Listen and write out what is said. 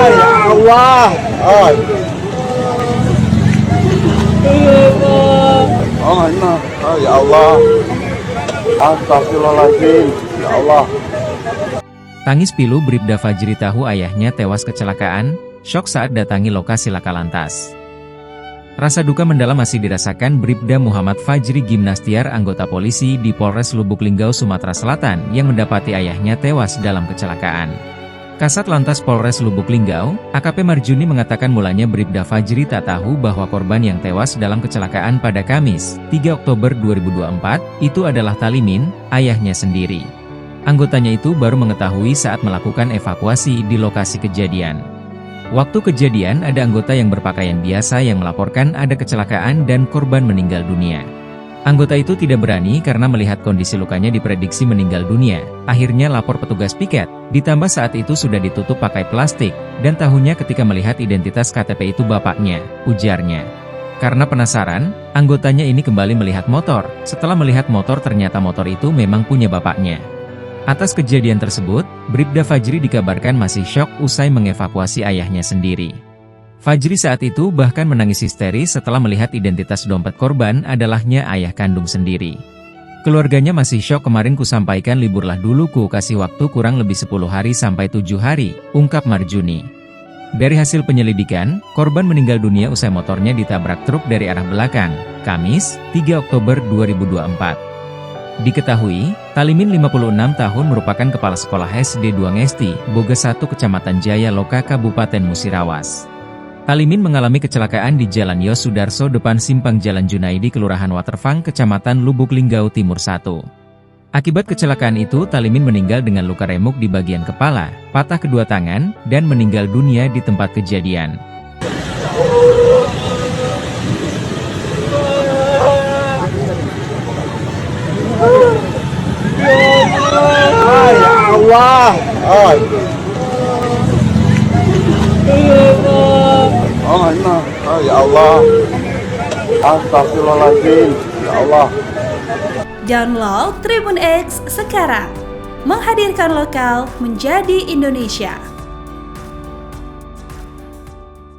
Ya Allah. Ini. Ya Allah. Astagfirullahaladzim. Ya Allah. Tangis pilu Bribda Fajri tahu ayahnya tewas kecelakaan, syok saat datangi lokasi laka lantas. Rasa duka mendalam masih dirasakan Bribda Muhammad Fajri Gimnastiar, anggota polisi di Polres Lubuk Linggau, Sumatera Selatan, yang mendapati ayahnya tewas dalam kecelakaan. Kasat Lantas Polres Lubuk Linggau, AKP Marjuni mengatakan mulanya Bribda Fajri tak tahu bahwa korban yang tewas dalam kecelakaan pada Kamis, 3 Oktober 2024, itu adalah Talimin, ayahnya sendiri. Anggotanya itu baru mengetahui saat melakukan evakuasi di lokasi kejadian. Waktu kejadian ada anggota yang berpakaian biasa yang melaporkan ada kecelakaan dan korban meninggal dunia. Anggota itu tidak berani karena melihat kondisi lukanya diprediksi meninggal dunia. Akhirnya lapor petugas piket, ditambah saat itu sudah ditutup pakai plastik, dan tahunya ketika melihat identitas KTP itu bapaknya, ujarnya. Karena penasaran, anggotanya ini kembali melihat motor. Setelah melihat motor ternyata motor itu memang punya bapaknya. Atas kejadian tersebut, Bribda Fajri dikabarkan masih syok usai mengevakuasi ayahnya sendiri. Fajri saat itu bahkan menangis histeris setelah melihat identitas dompet korban adalahnya ayah kandung sendiri. Keluarganya masih syok. Kemarin kusampaikan liburlah dulu, ku kasih waktu kurang lebih 10 hari sampai 7 hari, ungkap Marjuni. Dari hasil penyelidikan, korban meninggal dunia usai motornya ditabrak truk dari arah belakang, Kamis, 3 Oktober 2024. Diketahui, Talimin 56 tahun merupakan kepala sekolah SD 2 Ngesti, Boga 1 Kecamatan Jaya Loka, Kabupaten Musirawas. Talimin mengalami kecelakaan di Jalan Yos Sudarso depan simpang Jalan Junaidi, Kelurahan Waterfang, Kecamatan Lubuk Linggau Timur 1. Akibat kecelakaan itu, Talimin meninggal dengan luka remuk di bagian kepala, patah kedua tangan, dan meninggal dunia di tempat kejadian. Ya Allah. Ini. Ya Allah. Astagfirullahaladzim. Ya Allah. Download Tribun X sekarang, menghadirkan lokal menjadi Indonesia.